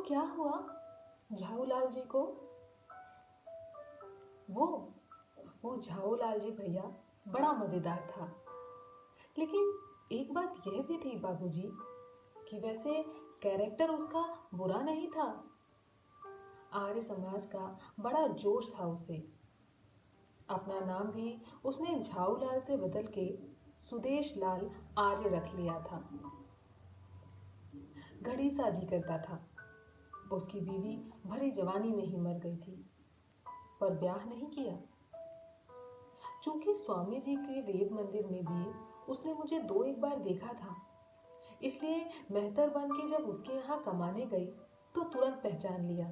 क्या हुआ झाऊलाल जी को? वो वो झाऊलाल जी भैया बड़ा मजेदार था। लेकिन एक बात यह भी थी बाबूजी कि वैसे कैरेक्टर उसका बुरा नहीं था। आर्य समाज का बड़ा जोश था उसे। अपना नाम भी उसने झाऊलाल से बदल के सुदेश लाल आर्य रख लिया था। घड़ी साजी करता था। उसकी बीवी भरी जवानी में ही मर गई थी, पर ब्याह नहीं किया। चूंकि स्वामी जी के वेद मंदिर में भी उसने मुझे दो एक बार देखा था, इसलिए मेहतर बन के जब उसके यहाँ कमाने गई तो तुरंत पहचान लिया।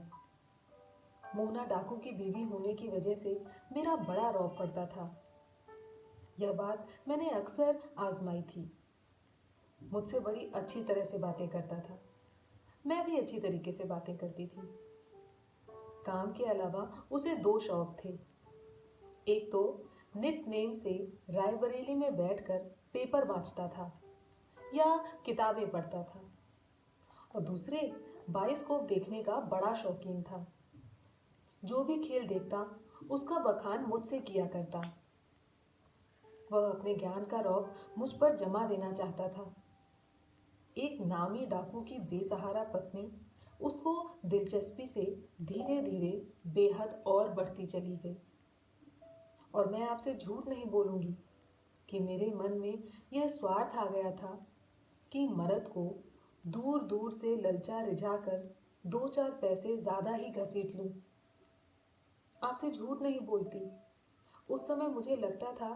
मोहना डाकू की बीवी होने की वजह से मेरा बड़ा रौब पड़ता था। यह बात मैंने अक्सर आजमाई थी। मुझसे बड़ी अच्छी तरह से बातें करता था। मैं भी अच्छी तरीके से बातें करती थी। काम के अलावा उसे दो शौक थे। एक तो नित नेम से रायबरेली में बैठकर पेपर बाँचता था या किताबें पढ़ता था, और दूसरे बायोस्कोप देखने का बड़ा शौकीन था। जो भी खेल देखता उसका बखान मुझसे किया करता। वह अपने ज्ञान का रौब मुझ पर जमा देना चाहता था। एक नामी डाकू की बेसहारा पत्नी उसको दिलचस्पी से धीरे धीरे बेहद और बढ़ती चली गई। और मैं आपसे झूठ नहीं बोलूंगी कि मेरे मन में यह स्वार्थ आ गया था कि मर्द को दूर दूर से ललचा रिझा कर दो चार पैसे ज्यादा ही घसीट लूं। आपसे झूठ नहीं बोलती, उस समय मुझे लगता था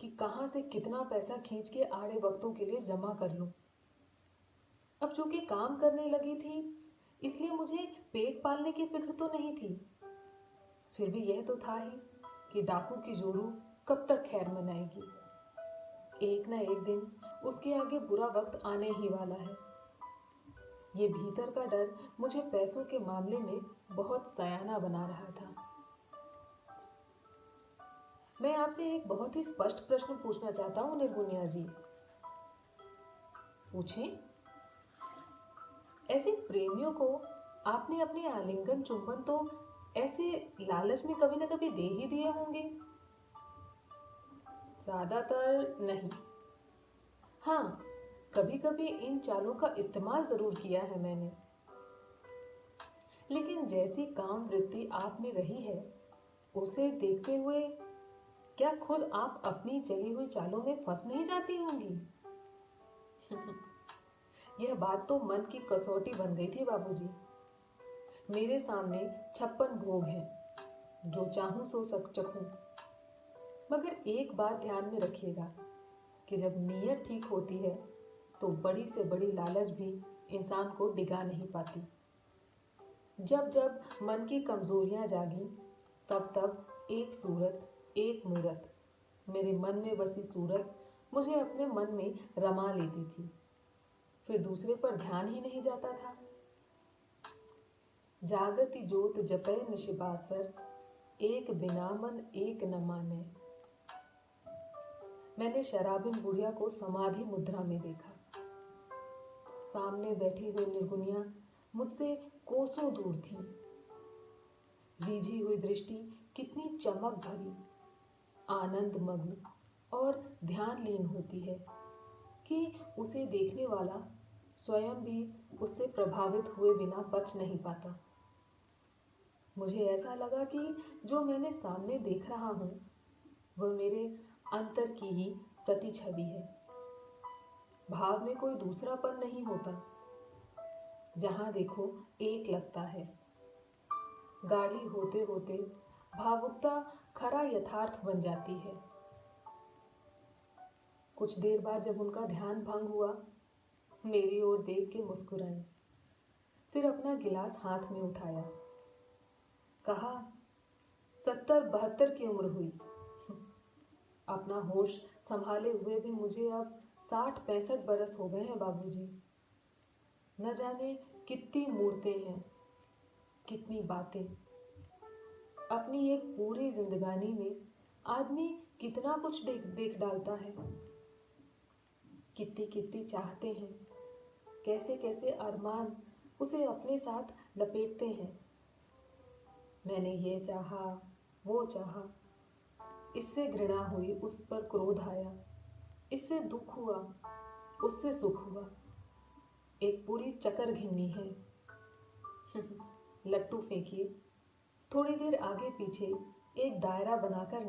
कि कहाँ से कितना पैसा खींच के आड़े वक्तों के लिए जमा कर लूं। अब चूंकि काम करने लगी थी, इसलिए मुझे पेट पालने की फिक्र तो नहीं थी। फिर भी यह तो था ही कि डाकू की जोरू कब तक खैर मनाएगी। एक न एक दिन उसके आगे बुरा वक्त आने ही वाला है। ये भीतर का डर मुझे पैसों के मामले में बहुत सयाना बना रहा था। मैं आपसे एक बहुत ही स्पष्ट प्रश्न पूछना चाहता हूँ निर्गुनिया जी। पूछें। ऐसे प्रेमियों को आपने अपने आलिंगन चुंबन तो ऐसे लालच में कभी ना कभी दे ही दिए होंगे। ज्यादातर नहीं। हाँ, कभी कभी इन चालों का इस्तेमाल जरूर किया है मैंने। लेकिन जैसी काम वृत्ति आप में रही है, उसे देखते हुए क्या खुद आप अपनी चली हुई चालों में फंस नहीं जाती होंगी? यह बात तो मन की कसौटी बन गई थी बाबूजी। मेरे सामने 56 भोग हैं, जो चाहूं सो चखूं। मगर एक बात ध्यान में रखिएगा कि जब नीयत ठीक होती है तो बड़ी से बड़ी लालच भी इंसान को डिगा नहीं पाती। जब जब मन की कमजोरियां जागी, तब तब एक सूरत, एक मूरत, मेरे मन में बसी सूरत मुझे अपने मन में रमा लेती थी। फिर दूसरे पर ध्यान ही नहीं जाता था। जागति जोत जपै निशिबासर, एक बिना मन एक न माने। मैंने शराबिन बुढ़िया को समाधि मुद्रा में देखा। सामने बैठी हुई निर्गुनिया मुझसे कोसों दूर थी। रीझी हुई दृष्टि कितनी चमक भरी, आनंद मग्न और ध्यानलीन होती है कि उसे देखने वाला स्वयं भी उससे प्रभावित हुए बिना बच नहीं पाता। मुझे ऐसा लगा कि जो मैंने सामने देख रहा हूं वह मेरे अंतर की ही प्रतिछवि है। भाव में कोई दूसरापन नहीं होता। जहां देखो एक लगता है। गाढ़ी होते होते भावुकता खरा यथार्थ बन जाती है। कुछ देर बाद जब उनका ध्यान भंग हुआ, मेरी ओर देख के मुस्कुराई। फिर अपना गिलास हाथ में उठाया। कहा, 70-72 की उम्र हुई। अपना होश संभाले हुए भी मुझे अब 60-65 बरस हो गए हैं बाबूजी। न जाने कितनी मूर्तें हैं, कितनी बातें। अपनी एक पूरी जिंदगानी में आदमी कितना कुछ देख देख डालता है। कितनी कितनी चाहते हैं, कैसे कैसे अरमान उसे अपने साथ लपेटते हैं। मैंने ये चाहा, वो चाहा, इससे घृणा हुई, उस पर क्रोध आया, इससे दुख हुआ, उससे सुख हुआ। एक पूरी चकर घिन्नी है। लट्टू फेंकिए, थोड़ी देर आगे पीछे एक दायरा बनाकर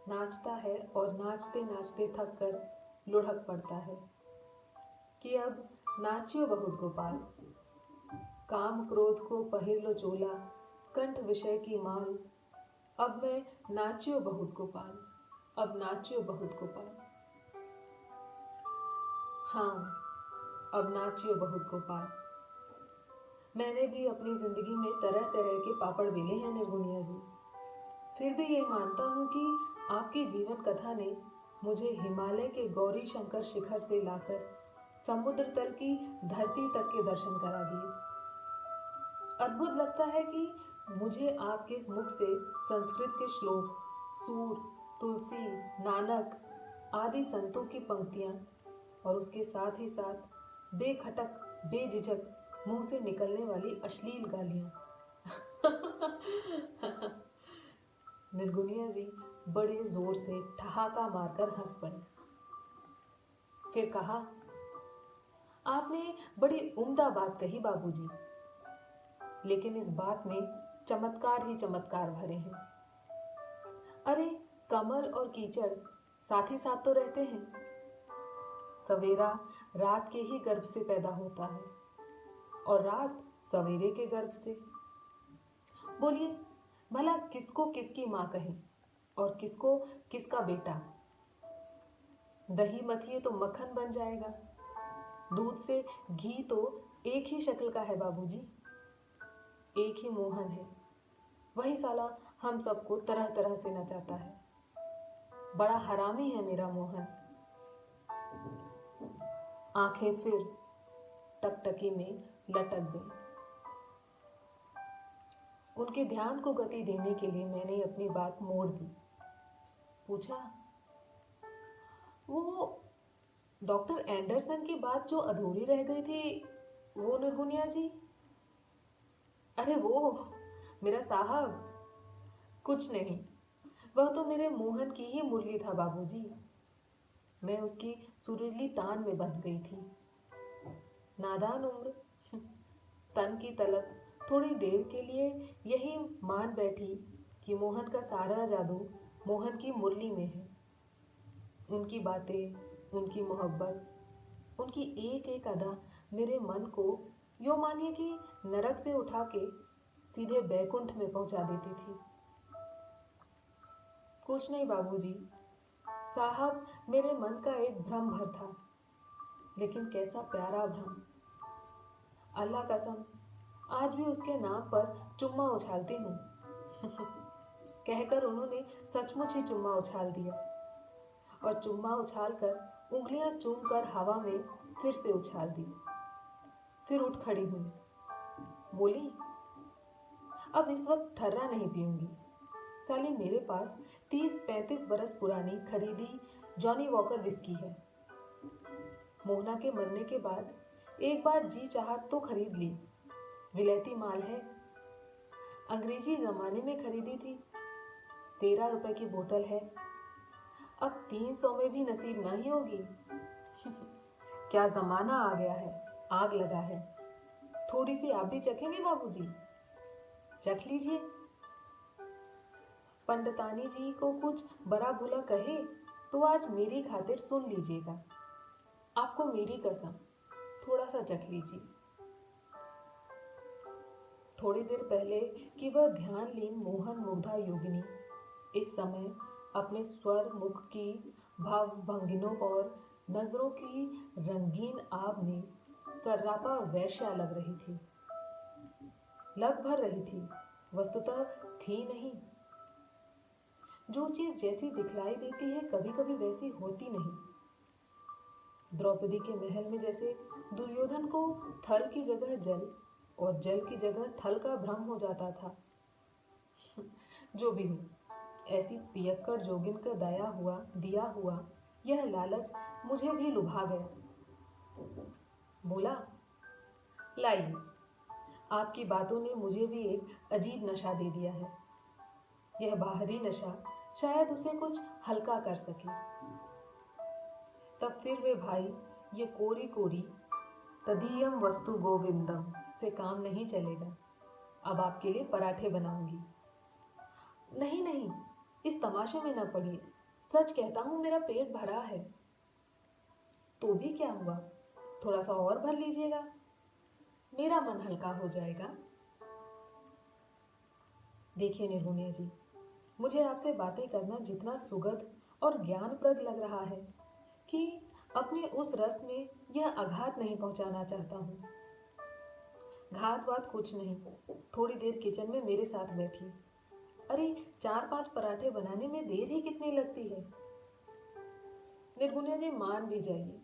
नाचता है और नाचते नाचते थक कर लुढ़क पड़ता है कि अब नाचियो बहुत गोपाल, काम क्रोध को पहिर लो चोला, कंठ विषय की माल, अब मैं नाचियो बहुत गोपाल, अब नाचियो बहुत गोपाल। हाँ, अब नाचियो बहुत गोपाल। मैंने भी अपनी जिंदगी में तरह तरह के पापड़ बेले हैं निर्गुणिया जी। फिर भी ये मानता हूँ कि आपकी जीवन कथा ने मुझे हिमालय के गौरी शंकर शिखर से लाकर समुद्र तल की धरती तक के दर्शन करा दिए। अद्भुत लगता है कि मुझे आपके मुख से संस्कृत के श्लोक, सूर, तुलसी, नानक आदि संतों की पंक्तियां और उसके साथ ही साथ बेखटक बेझिझक मुंह से निकलने वाली अश्लील गालियां। निर्गुनिया जी बड़े जोर से ठहाका मारकर हंस पड़े। फिर कहा, आपने बड़ी उम्दा बात कही बाबूजी, लेकिन इस बात में चमत्कार ही चमत्कार भरे हैं। अरे कमल और कीचड़ साथ ही साथ तो रहते हैं। सवेरा रात के ही गर्भ से पैदा होता है और रात सवेरे के गर्भ से। बोलिए भला किसको किसकी माँ कहें और किसको किसका बेटा? दही मथिए तो मक्खन बन जाएगा, दूध से घी तो एक ही शक्ल का है बाबूजी, एक ही मोहन है। वही साला हम सबको तरह तरह से नचाता है। बड़ा हरामी है मेरा मोहन। आंखें फिर टकटकी में लटक गई। उनके ध्यान को गति देने के लिए मैंने अपनी बात मोड़ दी। पूछा, वो डॉक्टर एंडरसन की बात जो अधूरी रह गई थी, वो निर्गुनिया जी? अरे वो मेरा साहब, कुछ नहीं, वह तो मेरे मोहन की ही मुरली था बाबूजी। मैं उसकी सुरीली तान में बंध गई थी। नादान उम्र, तन की तलब थोड़ी देर के लिए यही मान बैठी कि मोहन का सारा जादू मोहन की मुरली में है। उनकी बातें, उनकी मोहब्बत, उनकी एक एक अदा मेरे मन को यो मानिए कि नरक से उठा के सीधे बैकुंठ में पहुंचा देती थी। कुछ नहीं बाबूजी, साहब मेरे मन का एक भ्रम भर था, लेकिन कैसा प्यारा भ्रम। अल्लाह कसम आज भी उसके नाम पर चुम्मा उछालती हूँ। कहकर उन्होंने सचमुच ही चुम्मा उछाल दिया और चुम्मा उछालकर उंगलियां चूम कर हवा में फिर से उछाल दी। फिर उठ खड़ी हुई, बोली, अब इस वक्त ठर्रा नहीं पीऊंगी। साली मेरे पास 30-35 बरस पुरानी खरीदी जॉनी वॉकर विस्की है। मोहना के मरने के बाद एक बार जी चाहा तो खरीद ली। विलायती माल है, अंग्रेजी जमाने में खरीदी थी। 13 रुपए की बोतल है, अब 300 में भी नसीब नहीं होगी। क्या जमाना आ गया है, आग लगा है। थोड़ी सी आप भी चखेंगे बाबूजी? चख लीजिए। पंडितानी जी को कुछ बड़ा भूला कहे तो आज मेरी खातिर सुन लीजिएगा। आपको मेरी कसम, थोड़ा सा चख लीजिए। थोड़ी देर पहले कि वह ध्यान लीन मोहन मुग्धा योगिनी इस समय अपने स्वर, मुख की भाव भंगिनों और नजरों की रंगीन आब में सर्रापा वैश्या लग रही थी। लग भर रही थी, वस्तुतः थी नहीं। जो चीज जैसी दिखलाई देती है कभी कभी वैसी होती नहीं। द्रौपदी के महल में जैसे दुर्योधन को थल की जगह जल और जल की जगह थल का भ्रम हो जाता था। जो भी हो, ऐसी पियक्कड़ जोगिन का दिया हुआ यह लालच मुझे भी लुभा गया। बोला, लाइए, आपकी बातों ने मुझे भी एक अजीब नशा दे दिया है। यह बाहरी नशा शायद उसे कुछ हल्का कर सके। तब फिर वे भाई ये कोरी कोरी तदीयम वस्तु गोविंदम से काम नहीं चलेगा। अब आपके लिए पराठे बनाऊंगी। नहीं नहीं, इस तमाशे में न पड़िए। सच कहता हूं, मेरा पेट भरा है। तो भी क्या हुआ, थोड़ा सा और भर लीजिएगा, मेरा मन हल्का हो जाएगा। देखिए निर्गुणिया जी, मुझे आपसे बातें करना जितना सुगध और ज्ञानप्रद लग रहा है कि अपने उस रस में यह आघात नहीं पहुंचाना चाहता हूं। घात वात कुछ नहीं, थोड़ी देर किचन में मेरे साथ बैठिए। अरे 4-5 पराठे बनाने में देर ही कितनी लगती है। निर्गुणिया जी मान भी जाइए,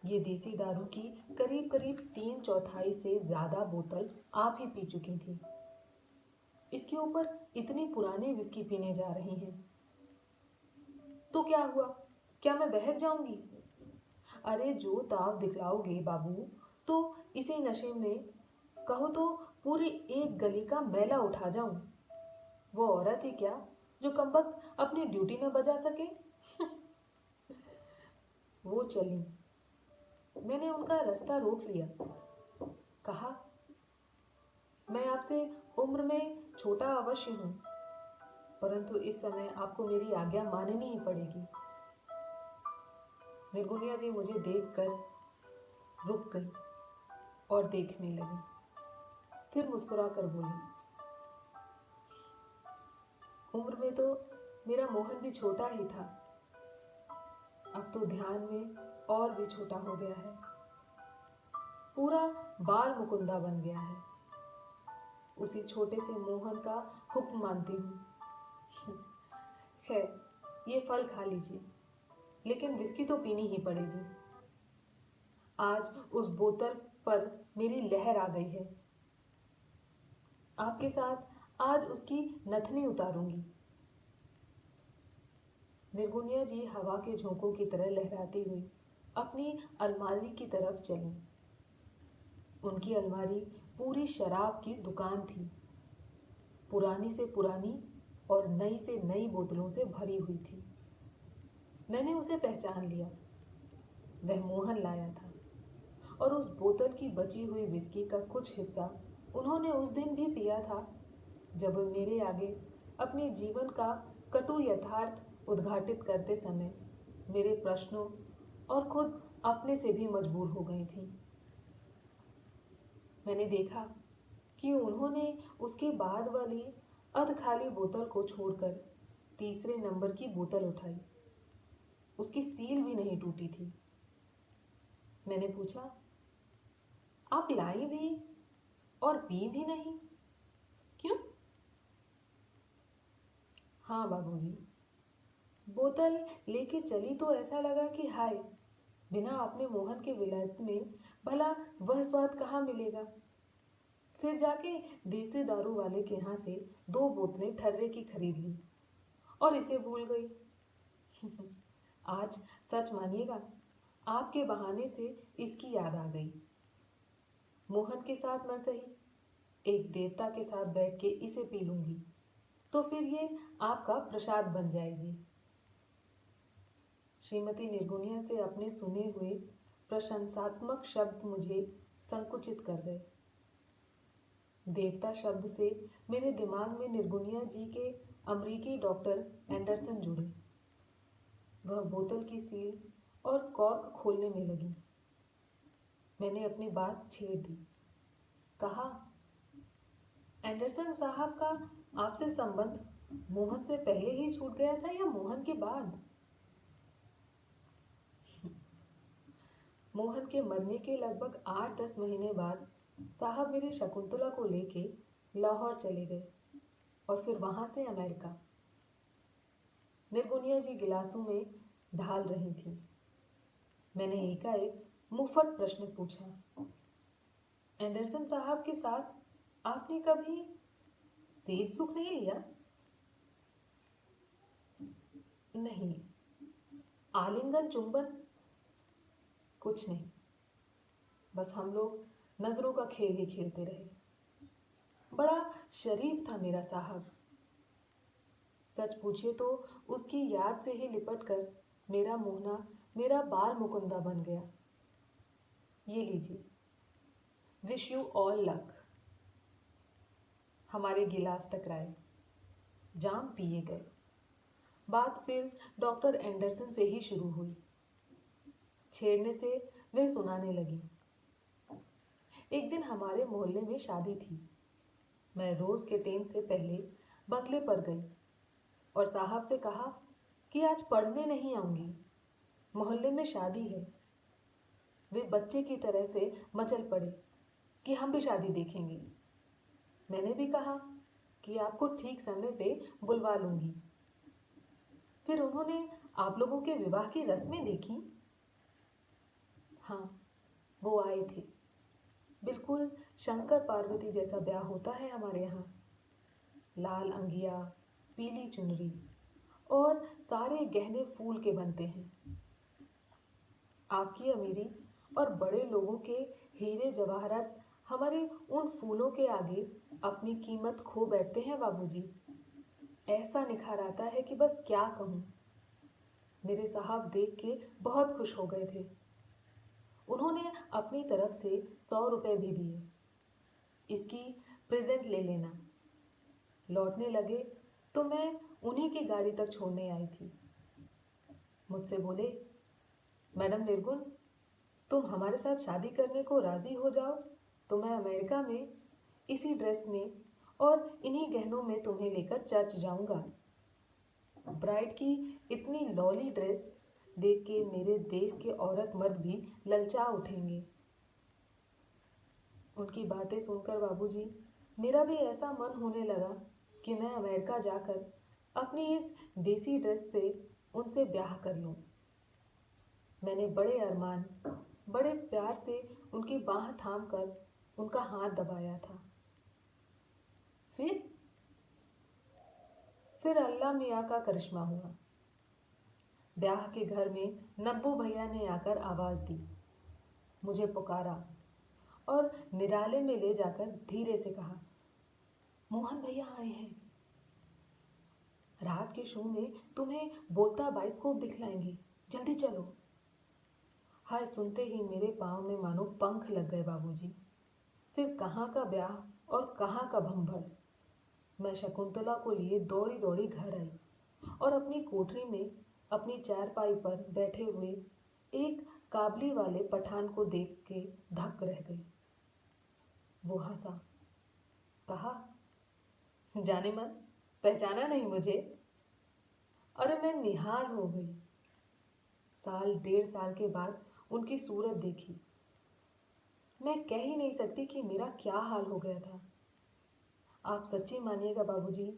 ये देसी दारू की करीब करीब 3/4 से ज्यादा बोतल आप ही पी चुकी थी। इसके ऊपर इतनी पुरानी विस्की पीने जा रही हैं। तो क्या हुआ, क्या मैं बहक जाऊंगी? अरे जो ताव दिखलाओगे बाबू, तो इसी नशे में कहो तो पूरी एक गली का मैला उठा जाऊं। वो औरत ही क्या जो कमबख्त अपनी ड्यूटी न बजा सके। वो चली, मैंने उनका रास्ता रोक लिया। कहा, मैं आपसे उम्र में छोटा अवश्य हूं, परंतु इस समय आपको मेरी आज्ञा माननी ही पड़ेगी। निर्गुणिया जी मुझे देखकर रुक गई और देखने लगी। फिर मुस्कुराकर बोली, उम्र में तो मेरा मोहन भी छोटा ही था, अब तो ध्यान में और भी छोटा हो गया है। पूरा बाल मुकुंदा बन गया है। उसी छोटे से मोहन का हुक्म मानती हूँ। खैर, ये फल खा लीजिए, लेकिन विस्की तो पीनी ही पड़ेगी। आज उस बोतल पर मेरी लहर आ गई है। आपके साथ आज उसकी नथनी उतारूंगी। निर्गुणिया जी हवा के झोंकों की तरह लहराती हुई अपनी अलमारी की तरफ चली। उनकी अलमारी पूरी शराब की दुकान थी, पुरानी से पुरानी और नई से नई बोतलों से भरी हुई थी। मैंने उसे पहचान लिया, वह मोहन लाया था, और उस बोतल की बची हुई विस्की का कुछ हिस्सा उन्होंने उस दिन भी पिया था, जब वह मेरे आगे अपने जीवन का कटु यथार्थ उद्घाटित करते समय मेरे प्रश्नों और खुद अपने से भी मजबूर हो गई थी। मैंने देखा कि उन्होंने उसके बाद वाली अध खाली बोतल को छोड़कर तीसरे नंबर की बोतल उठाई। उसकी सील भी नहीं टूटी थी। मैंने पूछा, आप लाई भी और पी भी नहीं, क्यों? हाँ बाबूजी, बोतल लेके चली तो ऐसा लगा कि हाय, बिना अपने मोहन के विलायत में भला वह स्वाद कहाँ मिलेगा। फिर जाके देसी दारू वाले के यहाँ से 2 बोतलें ठर्रे की खरीद ली और इसे भूल गई। आज सच मानिएगा, आपके बहाने से इसकी याद आ गई। मोहन के साथ न सही, एक देवता के साथ बैठ के इसे पी लूंगी, तो फिर ये आपका प्रसाद बन जाएगी। श्रीमती निर्गुणिया से अपने सुने हुए प्रशंसात्मक शब्द मुझे संकुचित कर गए। देवता शब्द से मेरे दिमाग में निर्गुणिया जी के अमरीकी डॉक्टर एंडरसन जुड़े। वह बोतल की सील और कॉर्क खोलने में लगी। मैंने अपनी बात छेड़ दी। कहा, एंडरसन साहब का आपसे संबंध मोहन से पहले ही छूट गया था या मोहन के बाद? मोहन के मरने के लगभग 8-10 महीने बाद साहब मेरे शकुंतला को लेके लाहौर चले गए और फिर वहां से अमेरिका। निर्गुणिया जी गिलासों में ढाल रही थी। मैंने एकाएक मुफ्त प्रश्न पूछा, एंडरसन साहब के साथ आपने कभी सेज सुख नहीं लिया? नहीं। आलिंगन चुंबन? कुछ नहीं। बस हम लोग नजरों का खेल ही खेलते रहे। बड़ा शरीफ था मेरा साहब। सच पूछिए तो उसकी याद से ही लिपट कर मेरा मोहना मेरा बाल मुकुंदा बन गया। ये लीजिए, विश यू ऑल लक। हमारे गिलास टकराए, जाम पिए गए। बात फिर डॉक्टर एंडरसन से ही शुरू हुई। छेड़ने से वह सुनाने लगी। एक दिन हमारे मोहल्ले में शादी थी। मैं रोज के टाइम से पहले बंगले पर गई और साहब से कहा कि आज पढ़ने नहीं आऊंगी, मोहल्ले में शादी है। वे बच्चे की तरह से मचल पड़े कि हम भी शादी देखेंगे। मैंने भी कहा कि आपको ठीक समय पे बुलवा लूंगी। फिर उन्होंने आप लोगों के विवाह की रस्में देखी। हाँ, वो आए थे। बिल्कुल शंकर पार्वती जैसा ब्याह होता है हमारे यहाँ। लाल अंगिया, पीली चुनरी और सारे गहने फूल के बनते हैं। आपकी अमीरी और बड़े लोगों के हीरे जवाहरात हमारे उन फूलों के आगे अपनी कीमत खो बैठते हैं बाबूजी। ऐसा निखार आता है कि बस क्या कहूँ। मेरे साहब देख के बहुत खुश हो गए थे। उन्होंने अपनी तरफ से 100 रुपए भी दिए। इसकी प्रेजेंट ले लेना। लौटने लगे तो मैं उन्हीं की गाड़ी तक छोड़ने आई थी। मुझसे बोले, मैडम निर्गुण, तुम हमारे साथ शादी करने को राजी हो जाओ तो मैं अमेरिका में इसी ड्रेस में और इन्हीं गहनों में तुम्हें लेकर चर्च जाऊंगा। ब्राइड की इतनी लॉली ड्रेस देख के मेरे देश के औरत मर्द भी ललचा उठेंगे। उनकी बातें सुनकर बाबूजी मेरा भी ऐसा मन होने लगा कि मैं अमेरिका जाकर अपनी इस देसी ड्रेस से उनसे ब्याह कर लूं। मैंने बड़े अरमान, बड़े प्यार से उनकी बाह थाम कर उनका हाथ दबाया था। फिर अल्लाह मियाँ का करिश्मा हुआ। ब्याह के घर में नब्बू भैया ने आकर आवाज दी, मुझे पुकारा और निराले में ले जाकर धीरे से कहा, मोहन भैया आए हैं। रात के शो में तुम्हें बोलता बाइस्कोप दिखलाएंगे, जल्दी चलो। हाय सुनते ही मेरे पाँव में मानो पंख लग गए बाबूजी। फिर कहाँ का ब्याह और कहाँ का भंभड़। मैं शकुंतला को लिए दौड़ी दौड़ी घर आई और अपनी कोठरी में अपनी चारपाई पर बैठे हुए एक काबली वाले पठान को देख के धक्क रह गई। वो हंसा, कहा, जाने मन, पहचाना नहीं मुझे? अरे मैं निहाल हो गई। साल 1.5 साल के बाद उनकी सूरत देखी। मैं कह ही नहीं सकती कि मेरा क्या हाल हो गया था। आप सच्ची मानिएगा बाबूजी,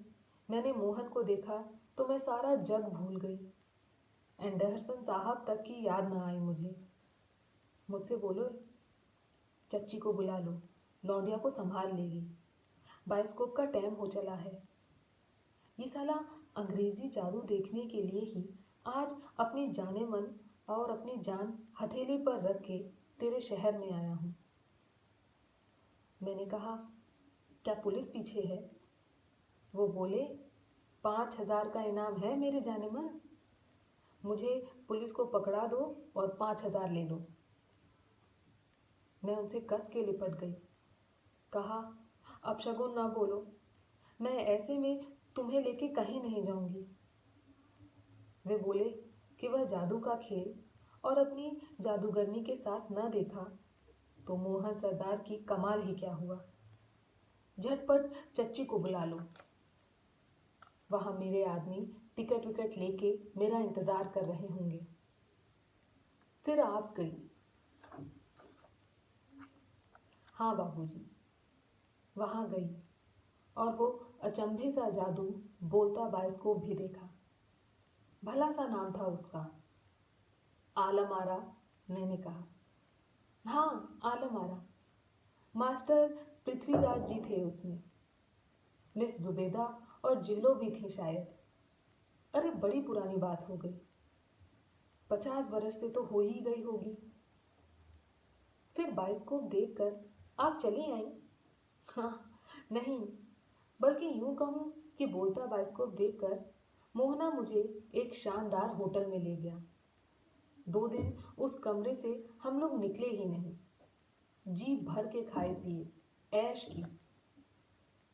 मैंने मोहन को देखा तो मैं सारा जग भूल गई। एंडरसन साहब तक की याद ना आई मुझे। मुझसे बोलो, चच्ची को बुला लो, लौंडिया को संभाल लेगी। बाइस्कोप का टाइम हो चला है। ये साला अंग्रेजी जादू देखने के लिए ही आज अपनी जाने मन और अपनी जान हथेली पर रख के तेरे शहर में आया हूँ। मैंने कहा, क्या पुलिस पीछे है? वो बोले, 5,000 का इनाम है मेरे जाने मन। मुझे पुलिस को पकड़ा दो और 5,000 ले लो। मैं उनसे कस के लिपट गई। कहा, अपशगुन ना बोलो, मैं ऐसे में तुम्हें लेके कहीं नहीं जाऊंगी। वे बोले कि वह जादू का खेल और अपनी जादूगरनी के साथ न देखा तो मोहन सरदार की कमाल ही क्या हुआ। झटपट चच्ची को बुला लो। वहां मेरे आदमी टिकट विकट लेके मेरा इंतजार कर रहे होंगे। फिर आप गई। हाँ बाबूजी, वहां गई और वो अचंभे सा जादू बोलता बाइस्कोप भी देखा। भला सा नाम था उसका, आलम आरा। मैंने कहा, हाँ आलम आरा। मास्टर पृथ्वीराज जी थे उसमें। मिस जुबेदा और जिल्लो भी थी शायद। अरे बड़ी पुरानी बात हो गई, 50 बरस से तो हो ही गई होगी। फिर बाइस्कोप देखकर आप चली आई? हाँ, नहीं, बल्कि यूं कहूं कि बोलता बाइस्कोप देखकर मोहना मुझे एक शानदार होटल में ले गया। 2 दिन उस कमरे से हम लोग निकले ही नहीं। जी भर के खाए पिए, ऐश की।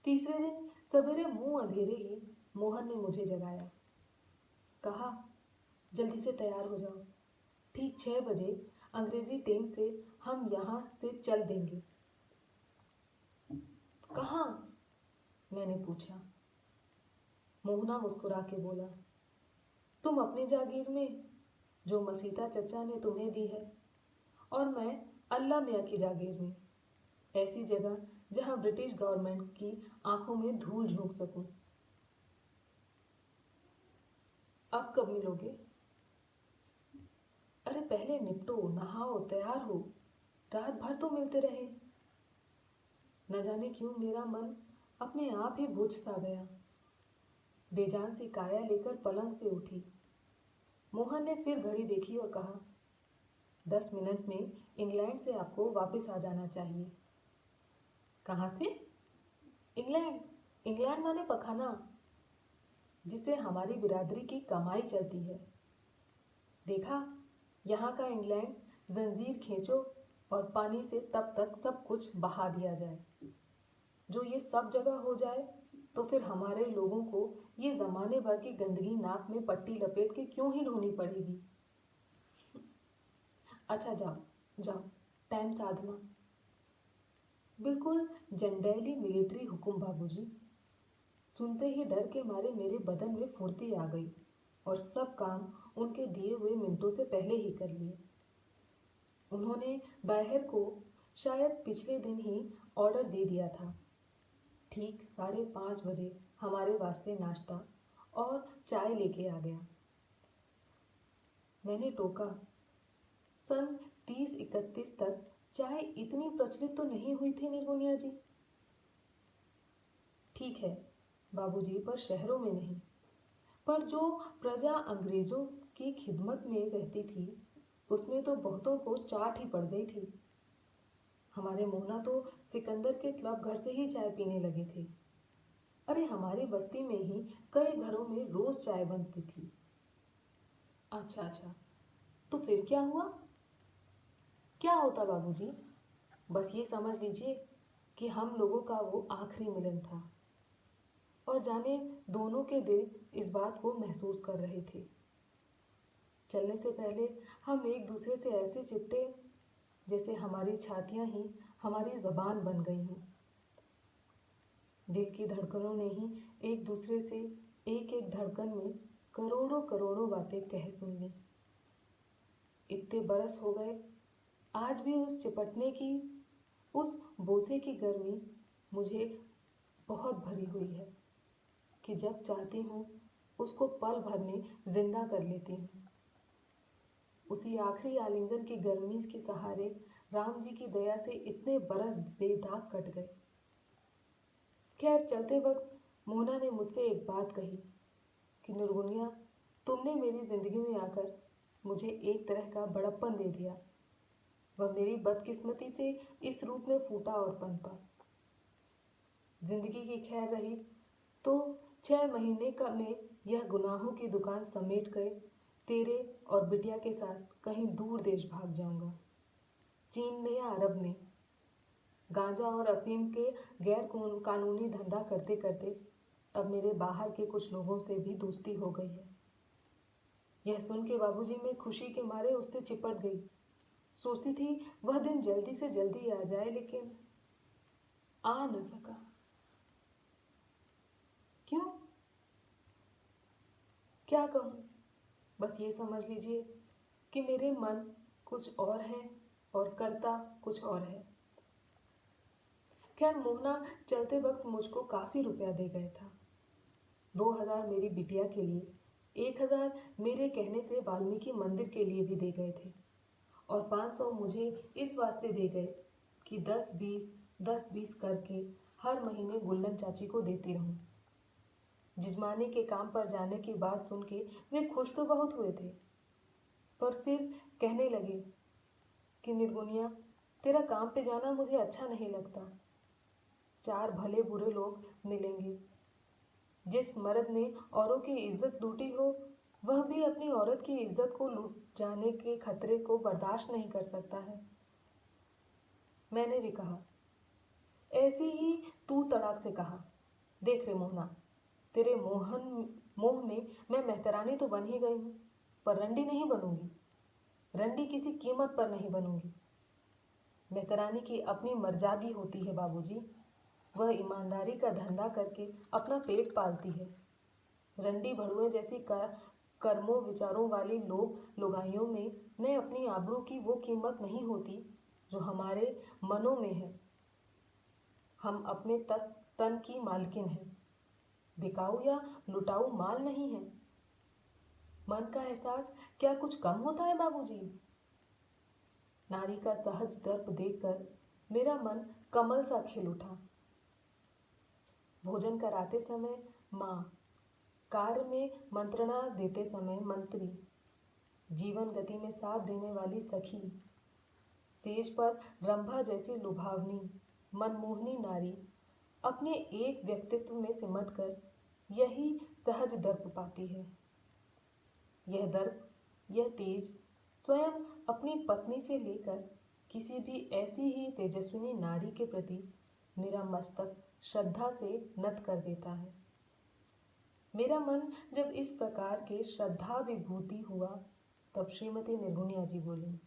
तीसरे दिन सवेरे मुंह अंधेरे ही मोहन ने मुझे जगाया। कहा, जल्दी से तैयार हो जाओ, ठीक 6 बजे अंग्रेजी टेम से हम यहाँ से चल देंगे। कहाँ? मैंने पूछा। मोहना मुस्कुरा के बोला, तुम अपनी जागीर में जो मसीता चचा ने तुम्हें दी है, और मैं अल्लाह मियाँ की जागीर में, ऐसी जगह जहां ब्रिटिश गवर्नमेंट की आंखों में धूल झोंक सकूं। अब कब मिलोगे? अरे पहले निपटो, नहाओ, तैयार हो, रात भर तो मिलते रहे। न जाने क्यों मेरा मन अपने आप ही बुझ सा गया। बेजान सी काया लेकर पलंग से उठी। मोहन ने फिर घड़ी देखी और कहा, 10 मिनट में इंग्लैंड से आपको वापस आ जाना चाहिए। कहाँ से? इंग्लैंड। इंग्लैंड माने पखाना, जिसे हमारी बिरादरी की कमाई चलती है। देखा, यहाँ का इंग्लैंड जंजीर खींचो और पानी से तब तक सब कुछ बहा दिया जाए। जो ये सब जगह हो जाए तो फिर हमारे लोगों को ये जमाने भर की गंदगी नाक में पट्टी लपेट के क्यों ही ढोनी पड़ेगी। अच्छा जाओ जाओ, टाइम साधना। बिल्कुल जंडैली मिलिट्री हुकुम बाबूजी। सुनते ही डर के मारे मेरे बदन में फुर्ती आ गई और सब काम उनके दिए हुए मिनटों से पहले ही कर लिए। उन्होंने बाहर को शायद पिछले दिन ही ऑर्डर दे दिया था। ठीक 5:30 बजे हमारे वास्ते नाश्ता और चाय लेके आ गया। मैंने टोका, सन 30-31 तक चाय इतनी प्रचलित तो नहीं हुई थी निर्गुनिया जी। ठीक है बाबूजी, पर शहरों में नहीं। पर जो प्रजा अंग्रेजों की खिदमत में रहती थी उसमें तो बहुतों को चाट ही पड़ गई थी। हमारे मोहना तो सिकंदर के क्लब घर से ही चाय पीने लगे थे। अरे हमारी बस्ती में ही कई घरों में रोज चाय बनती थी। अच्छा अच्छा, तो फिर क्या हुआ? क्या होता बाबूजी? बस ये समझ लीजिए कि हम लोगों का वो आखिरी मिलन था, और जाने दोनों के दिल इस बात को महसूस कर रहे थे। चलने से पहले हम एक दूसरे से ऐसे चिपटे जैसे हमारी छातियां ही हमारी जबान बन गई हों। दिल की धड़कनों ने ही एक दूसरे से एक एक धड़कन में करोड़ों करोड़ों बातें कह सुन ली। इतने बरस हो गए, आज भी उस चिपटने की, उस बोसे की गर्मी मुझे बहुत भरी हुई है कि जब चाहती हूँ उसको पल भर में जिंदा कर लेती हूँ। उसी आखिरी आलिंगन की गर्मी के सहारे राम जी की दया से इतने बरस बेदाग कट गए। खैर चलते वक्त मोहना ने मुझसे एक बात कही कि निर्गुनिया, तुमने मेरी जिंदगी में आकर मुझे एक तरह का बड़प्पन दे दिया। वह मेरी बदकिस्मती से इस रूप में फूटा और पनपा। जिंदगी की खैर रही तो 6 महीने का में यह गुनाहों की दुकान समेट गए तेरे और बिटिया के साथ कहीं दूर देश भाग जाऊंगा, चीन में या अरब में। गांजा और अफीम के गैर कानूनी धंधा करते करते अब मेरे बाहर के कुछ लोगों से भी दोस्ती हो गई है। यह सुन के बाबूजी मैं खुशी के मारे उससे चिपट गई। सोचती थी वह दिन जल्दी से जल्दी आ जाए, लेकिन आ न सका। क्यों? क्या कहूँ? बस ये समझ लीजिए कि मेरे मन कुछ और है और करता कुछ और है। खैर मोहना चलते वक्त मुझको काफ़ी रुपया दे गया था। 2000 मेरी बिटिया के लिए, 1000 मेरे कहने से वाल्मीकि मंदिर के लिए भी दे गए थे, और 500 मुझे इस वास्ते दे गए कि 10-20 करके हर महीने गुल्लन चाची को देती रहूं। जिजमाने के काम पर जाने की बात सुन के वे खुश तो बहुत हुए थे, पर फिर कहने लगे कि निर्गुनिया, तेरा काम पे जाना मुझे अच्छा नहीं लगता। चार भले बुरे लोग मिलेंगे। जिस मर्द ने औरों की इज्जत लूटी हो, वह भी अपनी औरत की इज्जत को लूट जाने के खतरे को बर्दाश्त नहीं कर सकता है। मैंने भी कहा, ऐसी ही तू तड़ाक से कहा, देख रे मोहना, तेरे मोह में मैं मेहतरानी तो बन ही गई हूँ, पर रंडी नहीं बनूंगी। रंडी किसी कीमत पर नहीं बनूंगी। मेहतरानी की अपनी मर्जादी होती है बाबूजी। वह ईमानदारी का धंधा करके अपना पेट पालती है। रंडी भड़ुए जैसी कर्मों विचारों वाली लुगाइयों में न अपनी आबरू की वो कीमत नहीं होती जो हमारे मनों में है। हम अपने तन की मालकिन हैं, बिकाऊ या लुटाऊ माल नहीं है। मन का एहसास क्या कुछ कम होता है बाबूजी? नारी का सहज दर्प देखकर मेरा मन कमल सा खिल उठा। भोजन कराते समय माँ, कार्य में मंत्रणा देते समय मंत्री, जीवन गति में साथ देने वाली सखी, सेज पर रंभा जैसी लुभावनी मनमोहनी नारी अपने एक व्यक्तित्व में सिमटकर यही सहज दर्प पाती है। यह दर्प, यह तेज स्वयं अपनी पत्नी से लेकर किसी भी ऐसी ही तेजस्विनी नारी के प्रति मेरा मस्तक श्रद्धा से नत कर देता है। मेरा मन जब इस प्रकार के श्रद्धा विभूति हुआ, तब श्रीमती निर्गुणिया जी बोली,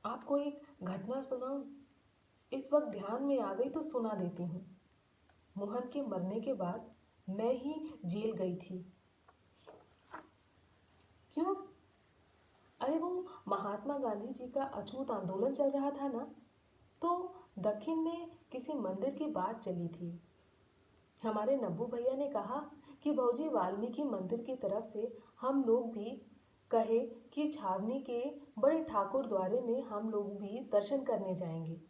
आपको एक घटना सुनाऊं? इस वक्त ध्यान में आ गई तो सुना देती हूँ। मोहन के मरने के बाद मैं ही जेल गई थी। क्यों? अरे वो महात्मा गांधी जी का अछूत आंदोलन चल रहा था ना, तो दक्षिण में किसी मंदिर की बात चली थी। हमारे नब्बू भैया ने कहा कि भौजी वाल्मीकि मंदिर की तरफ से हम लोग भी कहे कि छावनी के बड़े ठाकुर द्वारे में हम लोग भी दर्शन करने जाएंगे।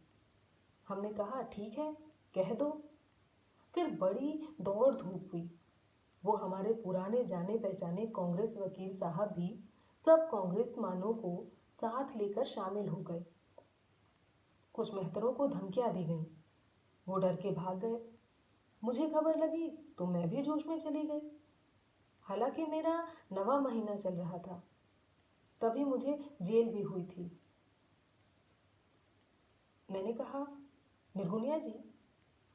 हमने कहा ठीक है, कह दो। फिर बड़ी दौड़ धूप हुई। वो हमारे पुराने जाने पहचाने कांग्रेस वकील साहब भी सब कांग्रेस मानों को साथ लेकर शामिल हो गए। कुछ मेहतरों को धमकियां दी गईं। वो डर के भाग गए। मुझे खबर लगी तो मैं भी जोश में चली गई। हालांकि मेरा 9वां महीना चल रहा था, तभी मुझे जेल भी हुई थी। मैंने कहा, निर्गुणिया जी,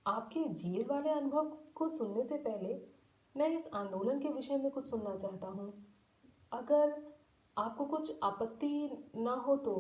आपके जेल वाले अनुभव को सुनने से पहले मैं इस आंदोलन के विषय में कुछ सुनना चाहता हूँ, अगर आपको कुछ आपत्ति ना हो तो।